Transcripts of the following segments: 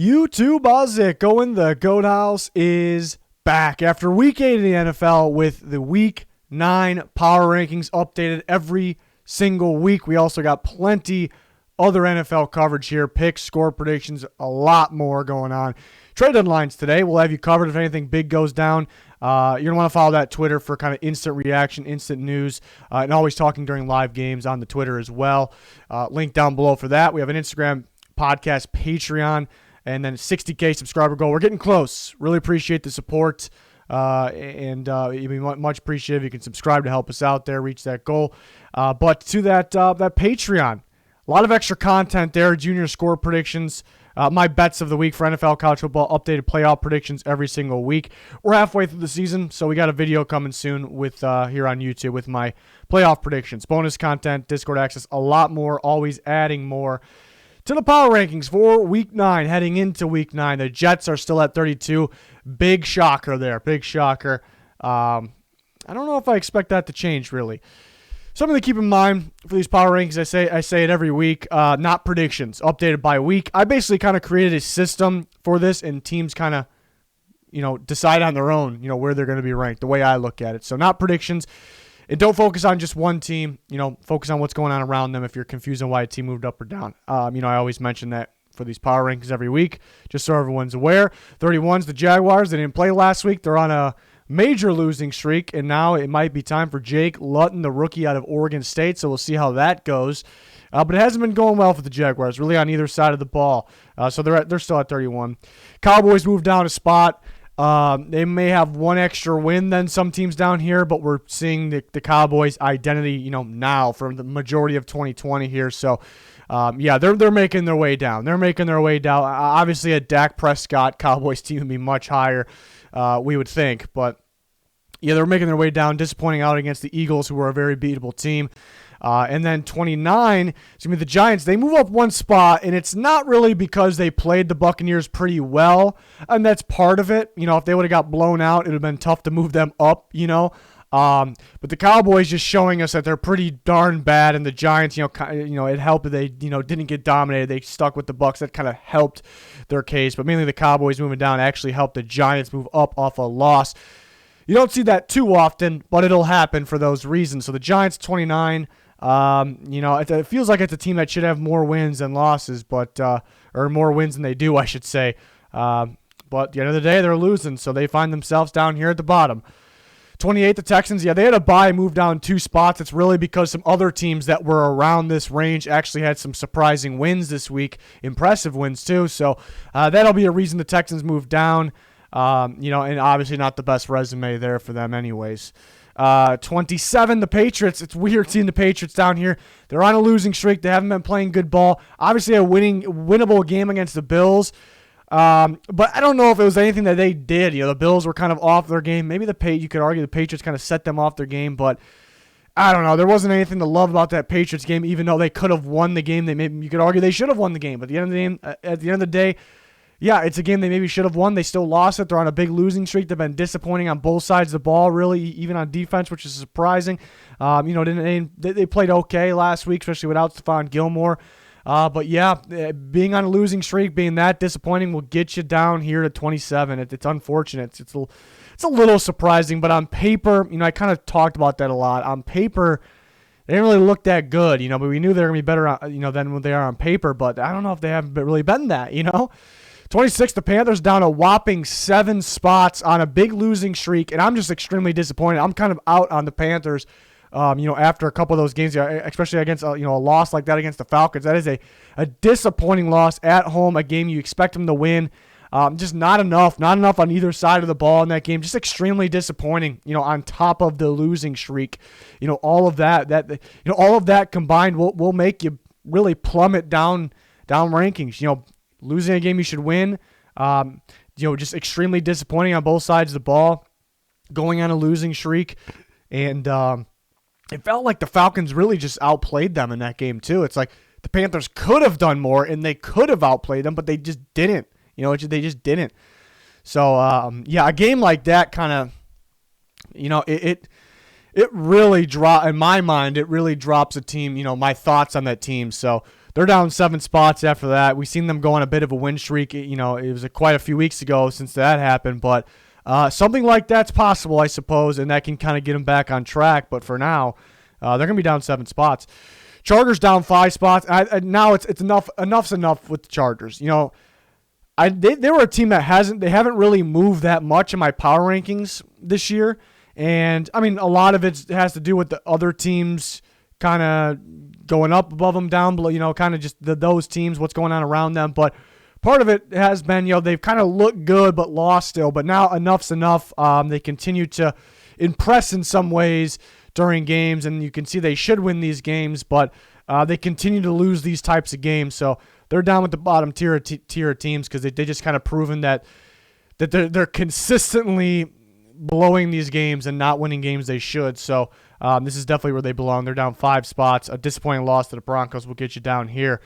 YouTube, how's it going? The Goat House is back after week 8 of the NFL with the week 9 power rankings updated every single week. We also got plenty other NFL coverage here, picks, score predictions, a lot more going on. Trade deadlines today. We'll have you covered if anything big goes down. You're going to want to follow that Twitter for kind of instant reaction, instant news, and always talking during live games on the Twitter as well. Link down below for that. We have an Instagram, podcast, Patreon, and then 60K subscriber goal. We're getting close. Really appreciate the support, and you'd be much appreciated if you can subscribe to help us out there, reach that goal. But to that Patreon, a lot of extra content there, junior score predictions, my bets of the week for NFL, college football, updated playoff predictions every single week. We're halfway through the season, so we got a video coming soon with here on YouTube with my playoff predictions, bonus content, Discord access, a lot more, always adding more to the power rankings for week 9, heading into week 9. The Jets are still at 32. Big shocker there. Big shocker. I don't know if I expect that to change, really. Something to keep in mind for these power rankings, I say it every week, not predictions, updated by week. I basically kind of created a system for this, and teams kind of, decide on their own, where they're going to be ranked, the way I look at it. So not predictions. And don't focus on just one team, focus on what's going on around them if you're confused on why a team moved up or down. I always mention that for these power rankings every week, just so everyone's aware. 31's the Jaguars. They didn't play last week. They're on a major losing streak, and now it might be time for Jake Luton, the rookie out of Oregon State, so we'll see how that goes. But it hasn't been going well for the Jaguars, really on either side of the ball. So they're still at 31. Cowboys moved down a spot. They may have one extra win than some teams down here, but we're seeing the Cowboys' identity, now for the majority of 2020 here. So, they're making their way down. They're making their way down. Obviously, a Dak Prescott Cowboys team would be much higher, we would think. But, yeah, they're making their way down, disappointing out against the Eagles, who are a very beatable team. And then 29, it's going to be the Giants. They move up one spot, and it's not really because they played the Buccaneers pretty well, and that's part of it. If they would have got blown out, it would have been tough to move them up, But the Cowboys just showing us that they're pretty darn bad, and the Giants, it helped that they, didn't get dominated. They stuck with the Bucs. That kind of helped their case. But mainly the Cowboys moving down actually helped the Giants move up off a loss. You don't see that too often, but it'll happen for those reasons. So the Giants, 29. It feels like it's a team that should have more wins than losses, or more wins than they do, I should say. But at the end of the day, they're losing, so they find themselves down here at the bottom. 28, the Texans, they had a bye, moved down 2 spots. It's really because some other teams that were around this range actually had some surprising wins this week, impressive wins too. So that'll be a reason the Texans moved down. And obviously not the best resume there for them anyways. 27, the Patriots. It's weird seeing the Patriots down here. They're on a losing streak. They haven't been playing good ball. Obviously a winnable game against the Bills. But I don't know if it was anything that they did. The Bills were kind of off their game. Maybe you could argue the Patriots kind of set them off their game, but I don't know. There wasn't anything to love about that Patriots game, even though they could have won the game. You could argue they should have won the game. But at the end of the day, yeah, it's a game they maybe should have won. They still lost it. They're on a big losing streak. They've been disappointing on both sides of the ball, really, even on defense, which is surprising. They played okay last week, especially without Stephon Gilmore. But yeah, being on a losing streak, being that disappointing will get you down here to 27. It's unfortunate. It's a little surprising, but on paper, I kind of talked about that a lot. On paper, they didn't really look that good, but we knew they were going to be better, than what they are on paper. But I don't know if they haven't really been that, 26, the Panthers down a whopping 7 spots on a big losing streak, and I'm just extremely disappointed. I'm kind of out on the Panthers, after a couple of those games, especially against, a loss like that against the Falcons. That is a disappointing loss at home, a game you expect them to win. Just not enough on either side of the ball in that game. Just extremely disappointing, on top of the losing streak. All of that combined will make you really plummet down rankings. Losing a game you should win, just extremely disappointing on both sides of the ball, going on a losing streak. And it felt like the Falcons really just outplayed them in that game too. It's like the Panthers could have done more and they could have outplayed them, but they just didn't. They just didn't. So, a game like that kind of, it really in my mind, it really drops a team, my thoughts on that team. So they're down 7 spots after that. We've seen them go on a bit of a win streak. It was quite a few weeks ago since that happened, but something like that's possible, I suppose, and that can kind of get them back on track. But for now, they're going to be down 7 spots. Chargers down 5 spots. Now it's enough. Enough's enough with the Chargers. They were a team that haven't really moved that much in my power rankings this year, and I mean a lot of it has to do with the other teams kind of going up above them, down below. Kind of just those teams, what's going on around them. But part of it has been they've kind of looked good but lost still. But now enough's enough. They continue to impress in some ways during games, and you can see they should win these games, but they continue to lose these types of games. So they're down with the bottom tier of teams because they just kind of proven that they're consistently blowing these games and not winning games they should. So this is definitely where they belong. They're down 5 spots. A disappointing loss to the Broncos will get you down here.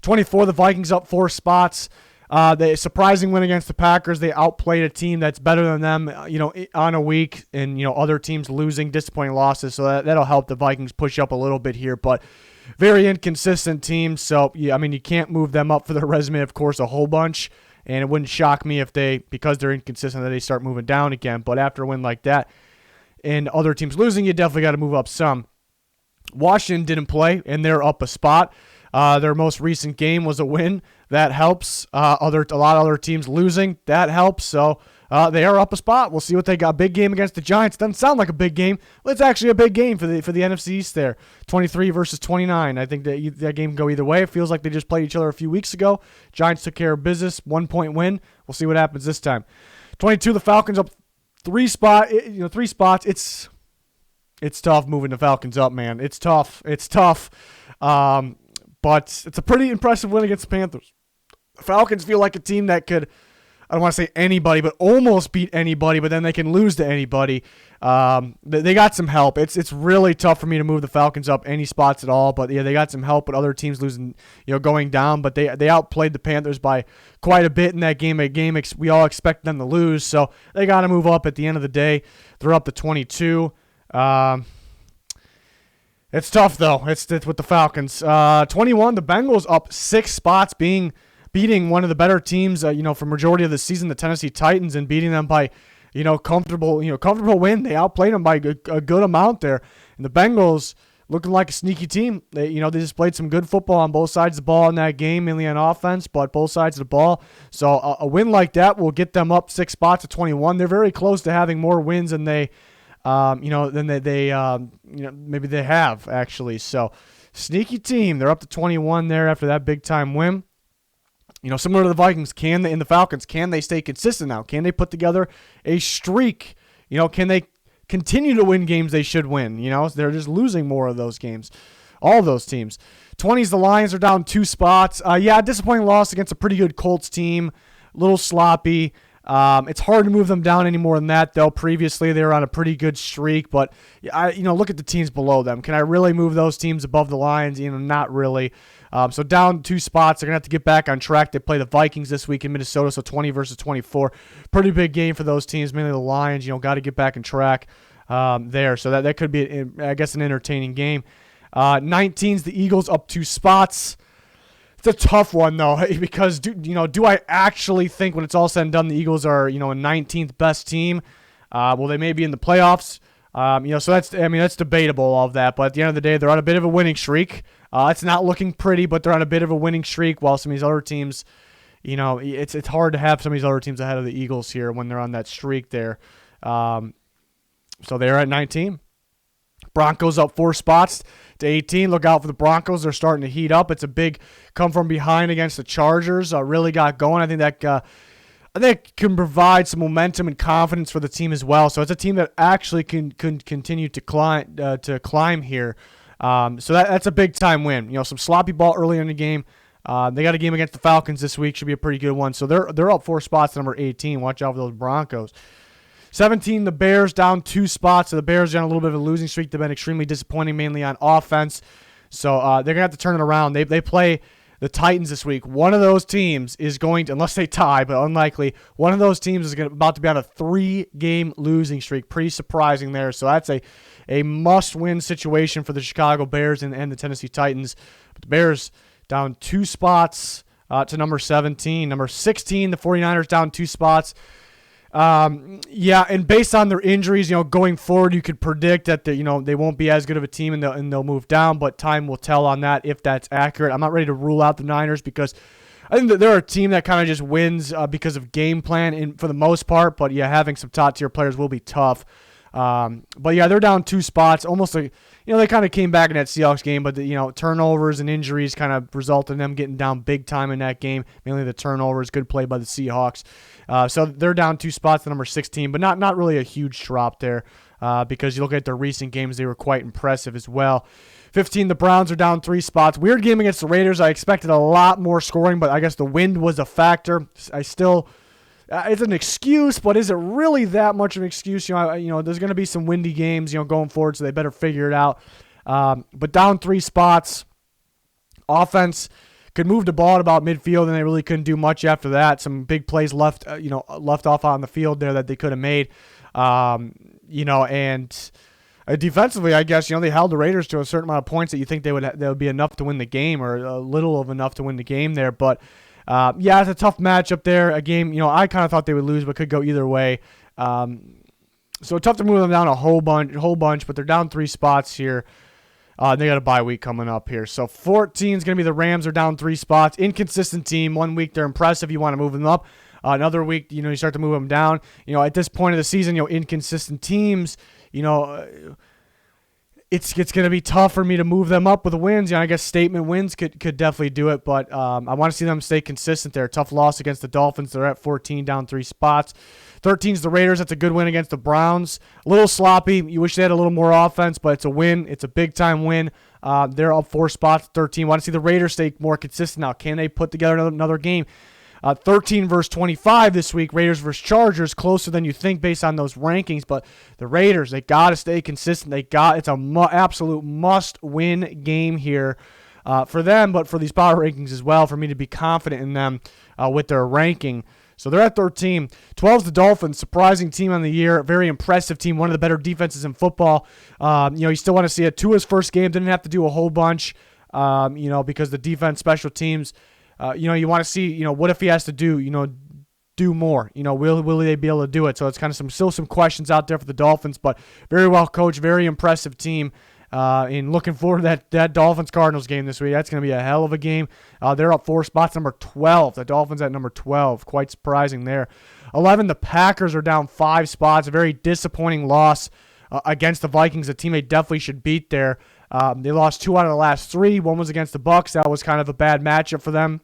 24, the Vikings up 4 spots. The surprising win against the Packers. They outplayed a team that's better than them, on a week, and other teams losing, disappointing losses. So that'll help the Vikings push up a little bit here, but very inconsistent team. So yeah, I mean you can't move them up for their resume, of course, a whole bunch, and it wouldn't shock me if because they're inconsistent, that they start moving down again. But after a win like that, and other teams losing, you definitely got to move up some. Washington didn't play, and they're up a spot. Their most recent game was a win. That helps. A lot of other teams losing. That helps. So they are up a spot. We'll see what they got. Big game against the Giants. Doesn't sound like a big game. Well, it's actually a big game for the NFC East there. 23 versus 29. I think that game can go either way. It feels like they just played each other a few weeks ago. Giants took care of business. 1-point win. We'll see what happens this time. 22, the Falcons up 3 spots. 3 spots. It's tough moving the Falcons up, man. It's tough. But it's a pretty impressive win against the Panthers. The Falcons feel like a team that could, I don't want to say anybody, but almost beat anybody, but then they can lose to anybody. They got some help. It's really tough for me to move the Falcons up any spots at all, but yeah, they got some help with other teams losing, going down, but they outplayed the Panthers by quite a bit in that game. We all expect them to lose, so they got to move up at the end of the day. They're up to 22. It's tough, though. It's with the Falcons. 21, the Bengals up 6 spots, beating one of the better teams, for majority of the season, the Tennessee Titans, and beating them by, comfortable win. They outplayed them by a good amount there. And the Bengals looking like a sneaky team. They just played some good football on both sides of the ball in that game, mainly on offense, but both sides of the ball. So a win like that will get them up 6 spots to 21. They're very close to having more wins than they maybe they have, actually. So sneaky team. They're up to 21 there after that big time win. Similar to the Vikings, and the Falcons, can they stay consistent now? Can they put together a streak? Can they continue to win games they should win? They're just losing more of those games. All of those teams. 20s, the Lions are down 2 spots. Disappointing loss against a pretty good Colts team. A little sloppy. It's hard to move them down any more than that, though. Previously, they were on a pretty good streak, but look at the teams below them. Can I really move those teams above the Lions? Not really. So down 2 spots. They're going to have to get back on track. They play the Vikings this week in Minnesota, so 20 versus 24. Pretty big game for those teams, mainly the Lions. Got to get back on track there. So that could be, an entertaining game. 19's the Eagles up 2 spots. It's a tough one, though, because do I actually think when it's all said and done the Eagles are, a 19th best team? Well, they may be in the playoffs. So that's debatable, all of that. But at the end of the day, they're on a bit of a winning streak. It's not looking pretty, but they're on a bit of a winning streak, while some of these other teams, it's hard to have some of these other teams ahead of the Eagles here when they're on that streak there. So they're at 19. Broncos up 4 spots to 18. Look out for the Broncos. They're starting to heat up. It's a big come from behind against the Chargers. Really got going. I think that can provide some momentum and confidence for the team as well. So it's a team that actually can continue to climb here. So that's a big time win. Some sloppy ball early in the game. They got a game against the Falcons this week. Should be a pretty good one. So they're up 4 spots to number 18. Watch out for those Broncos. 17, the Bears down 2 spots. So the Bears are on a little bit of a losing streak. They've been extremely disappointing, mainly on offense. So they're going to have to turn it around. They play the Titans this week. One of those teams is going to, unless they tie, but unlikely, one of those teams is about to be on a 3-game losing streak. Pretty surprising there. So that's a must-win situation for the Chicago Bears and the Tennessee Titans. But the Bears down 2 spots to number 17. Number 16, the 49ers down 2 spots. Yeah, and based on their injuries, going forward, you could predict that they won't be as good of a team and they'll move down, but time will tell on that if that's accurate. I'm not ready to rule out the Niners because I think that they're a team that kind of just wins because of game plan for the most part, but yeah, having some top tier players will be tough. But yeah, they're down 2 spots, almost like, they kind of came back in that Seahawks game, but turnovers and injuries kind of resulted in them getting down big time in that game. Mainly the turnovers, good play by the Seahawks. So they're down 2 spots to number 16, but not really a huge drop there because you look at their recent games, they were quite impressive as well. 15, the Browns are down 3 spots. Weird game against the Raiders. I expected a lot more scoring, but I guess the wind was a factor. It's an excuse, but is it really that much of an excuse? There's going to be some windy games, going forward, so they better figure it out. But down 3 spots, offense could move the ball at about midfield, and they really couldn't do much after that. Some big plays left off on the field there that they could have made. And defensively, I guess they held the Raiders to a certain amount of points that you think that would be enough to win the game, or a little of enough to win the game there, but. Yeah, it's a tough matchup there. A game, I kind of thought they would lose, but could go either way. So tough to move them down a whole bunch, but they're down 3 spots here. They got a bye week coming up here. So 14 is going to be the Rams. Are down 3 spots. Inconsistent team. 1 week they're impressive. You want to move them up. Another week, you start to move them down. At this point of the season, inconsistent teams, it's going to be tough for me to move them up with wins. I guess statement wins could definitely do it, but I want to see them stay consistent there. Tough loss against the Dolphins. They're at 14, down 3 spots. 13 is the Raiders. That's a good win against the Browns. A little sloppy. You wish they had a little more offense, but it's a win. It's a big-time win. They're up 4 spots, 13. Want to see the Raiders stay more consistent now. Can they put together another game? 13 versus 25 this week, Raiders versus Chargers, closer than you think based on those rankings. But the Raiders, they got to stay consistent. It's an absolute must-win game here for them, but for these power rankings as well, for me to be confident in them with their ranking. So they're at 13. 12 is the Dolphins, surprising team on the year, very impressive team, one of the better defenses in football. You still want to see it. Tua's first game, didn't have to do a whole bunch, because the defense, special teams, you want to see, what if he has to do more? Will they be able to do it? So it's kind of still some questions out there for the Dolphins, but very well coached, very impressive team. And looking forward to that Dolphins-Cardinals game this week. That's going to be a hell of a game. They're up 4 spots, number 12. The Dolphins at number 12. Quite surprising there. 11, the Packers are down 5 spots. A very disappointing loss against the Vikings, a team they definitely should beat there. They lost 2 out of the last 3. One was against the Bucs. That was kind of a bad matchup for them.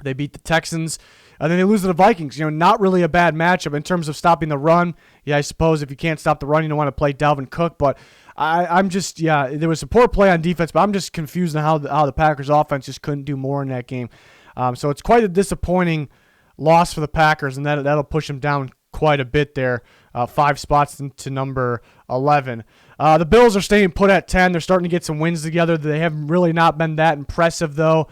They beat the Texans. And then they lose to the Vikings. Not really a bad matchup in terms of stopping the run. Yeah, I suppose if you can't stop the run, you don't want to play Dalvin Cook. But I'm just, there was a poor play on defense, but I'm just confused on how the Packers offense just couldn't do more in that game. So it's quite a disappointing loss for the Packers, and that'll push them down quite a bit there, 5 spots to number 11. The Bills are staying put at 10. They're starting to get some wins together. They have really not been that impressive, though.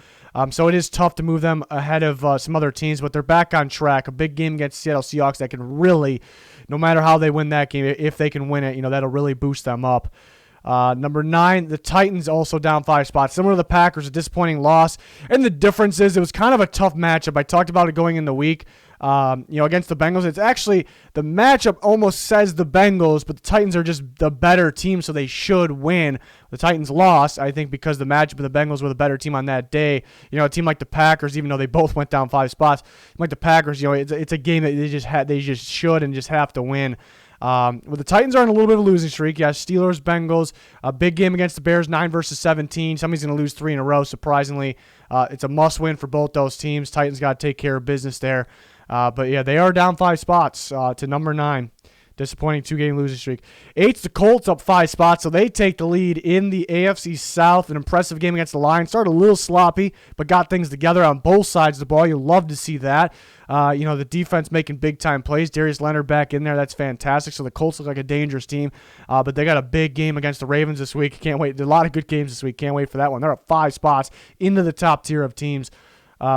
So it is tough to move them ahead of some other teams, but they're back on track. A big game against Seattle Seahawks that can really, no matter how they win that game, if they can win it, that'll really boost them up. Number 9, the Titans also down 5 spots. Similar to the Packers, a disappointing loss. And the difference is it was kind of a tough matchup. I talked about it going in the week. Against the Bengals. It's actually, the matchup almost says the Bengals, but the Titans are just the better team, so they should win. The Titans lost, I think, because the matchup of the Bengals were the better team on that day. A team like the Packers, even though they both went down 5 spots, like the Packers, it's a game that they just should and just have to win. The Titans are on a little bit of a losing streak. Yeah, Steelers, Bengals, a big game against the Bears, 9 versus 17. Somebody's going to lose 3 in a row, surprisingly. It's a must-win for both those teams. Titans got to take care of business there. But yeah, they are down 5 spots to number 9. Disappointing 2-game losing streak. 8's the Colts up 5 spots, so they take the lead in the AFC South. An impressive game against the Lions. Started a little sloppy, but got things together on both sides of the ball. You'll love to see that. The defense making big-time plays. Darius Leonard back in there. That's fantastic. So the Colts look like a dangerous team. But they got a big game against the Ravens this week. Can't wait. There's a lot of good games this week. Can't wait for that one. They're up 5 spots into the top tier of teams.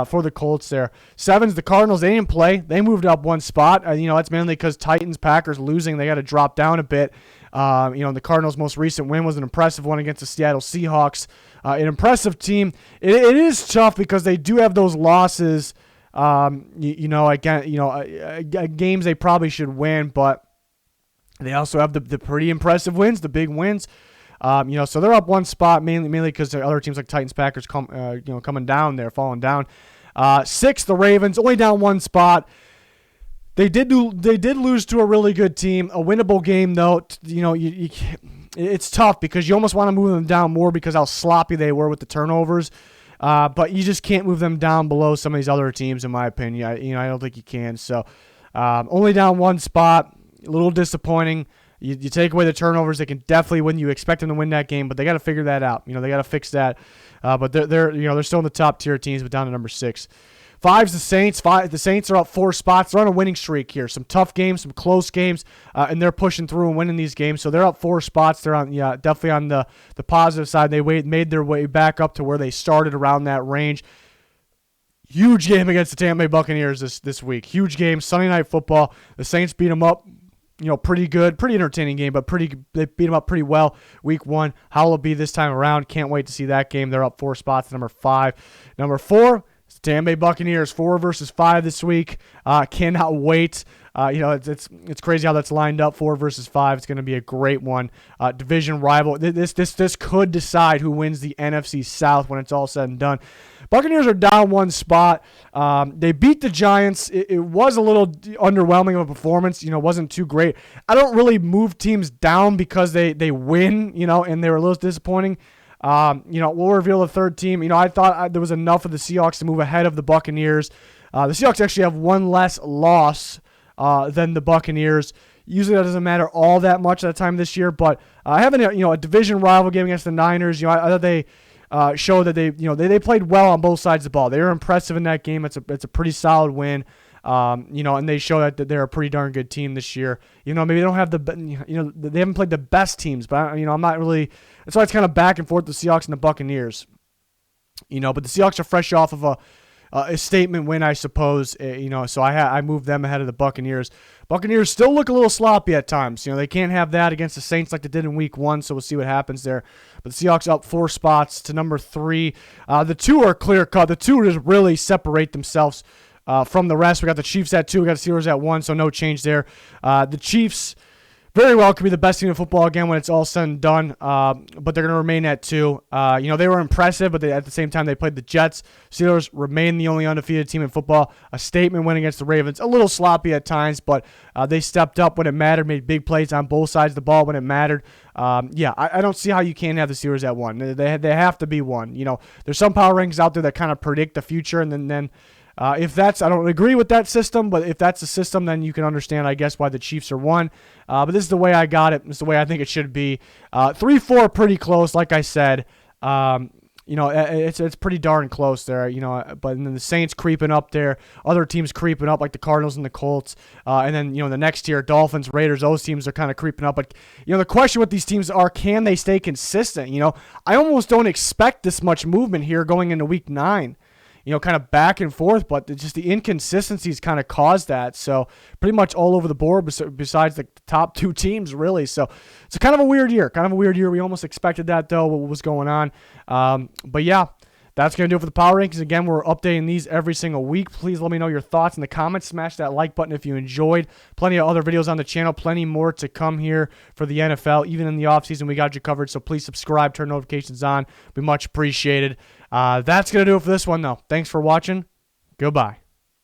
For the Colts there. 7's the Cardinals. They didn't play. They moved up 1 spot. That's mainly because Titans, Packers losing. They got to drop down a bit. The Cardinals' most recent win was an impressive one against the Seattle Seahawks. An impressive team. It is tough because they do have those losses. Games they probably should win, but they also have the pretty impressive wins, the big wins. So they're up one spot mainly because the other teams like Titans, Packers coming down there, falling down. 6, the Ravens only down one spot. They did lose to a really good team, a winnable game though. It's tough because you almost want to move them down more because how sloppy they were with the turnovers. But you just can't move them down below some of these other teams, in my opinion. I don't think you can. So only down one spot, a little disappointing. You take away the turnovers, they can definitely win. You expect them to win that game, but they got to figure that out. They got to fix that. But they're still in the top tier teams, but down to number 6. 5's the Saints. The Saints are up 4 spots. They're on a winning streak here. Some tough games, some close games, and they're pushing through and winning these games. So they're up 4 spots. They're on definitely on the positive side. They made their way back up to where they started around that range. Huge game against the Tampa Bay Buccaneers this week. Huge game, Sunday Night Football. The Saints beat them up. Pretty good, pretty entertaining game, but they beat them up pretty well week 1. How will it be this time around? Can't wait to see that game. They're up 4 spots, number 5. Number 4, it's the Tampa Bay Buccaneers, 4 versus 5 this week. Cannot wait. It's crazy how that's lined up, 4 versus 5. It's going to be a great one. Division rival. This could decide who wins the NFC South when it's all said and done. Buccaneers are down 1 spot. They beat the Giants. It was a little underwhelming of a performance. Wasn't too great. I don't really move teams down because they win, and they were a little disappointing. We'll reveal the third team. I thought there was enough of the Seahawks to move ahead of the Buccaneers. The Seahawks actually have 1 less loss than the Buccaneers. Usually that doesn't matter all that much at the time this year, but having a division rival game against the Niners, I thought they showed that they played well on both sides of the ball. They were impressive in that game. It's a pretty solid win. And they show that they're a pretty darn good team this year. Maybe they don't have they haven't played the best teams, but I'm not really. That's why it's kind of back and forth the Seahawks and the Buccaneers. But the Seahawks are fresh off of a statement win, I suppose. So I moved them ahead of the Buccaneers. Buccaneers still look a little sloppy at times. They can't have that against the Saints like they did in week 1, so we'll see what happens there. But the Seahawks up 4 spots to number 3. The 2 are clear cut. The 2 just really separate themselves from the rest. We got the Chiefs at 2. We got the Steelers at 1, so no change there. The Chiefs very well could be the best team in football again when it's all said and done, but they're going to remain at 2. They were impressive, but at the same time, they played the Jets. Steelers remain the only undefeated team in football. A statement win against the Ravens. A little sloppy at times, but they stepped up when it mattered, made big plays on both sides of the ball when it mattered. I don't see how you can't have the Steelers at 1. They have to be 1. There's some power rankings out there that kind of predict the future, and then I don't agree with that system, but if that's the system, then you can understand, I guess, why the Chiefs are 1. But this is the way I got it. This is the way I think it should be. 3-4, pretty close, like I said. It's pretty darn close there, but then the Saints creeping up there, other teams creeping up like the Cardinals and the Colts, and then, the next tier, Dolphins, Raiders, those teams are kind of creeping up. But, the question with these teams are, can they stay consistent? I almost don't expect this much movement here going into week 9. Kind of back and forth, but just the inconsistencies kind of caused that. So pretty much all over the board besides the top 2 teams, really. So it's kind of a weird year. We almost expected that, though, what was going on. But yeah, that's going to do it for the Power Rankings. Again, we're updating these every single week. Please let me know your thoughts in the comments. Smash that like button if you enjoyed. Plenty of other videos on the channel. Plenty more to come here for the NFL. Even in the offseason, we got you covered. So please subscribe, turn notifications on. Be much appreciated. That's going to do it for this one, though. Thanks for watching. Goodbye.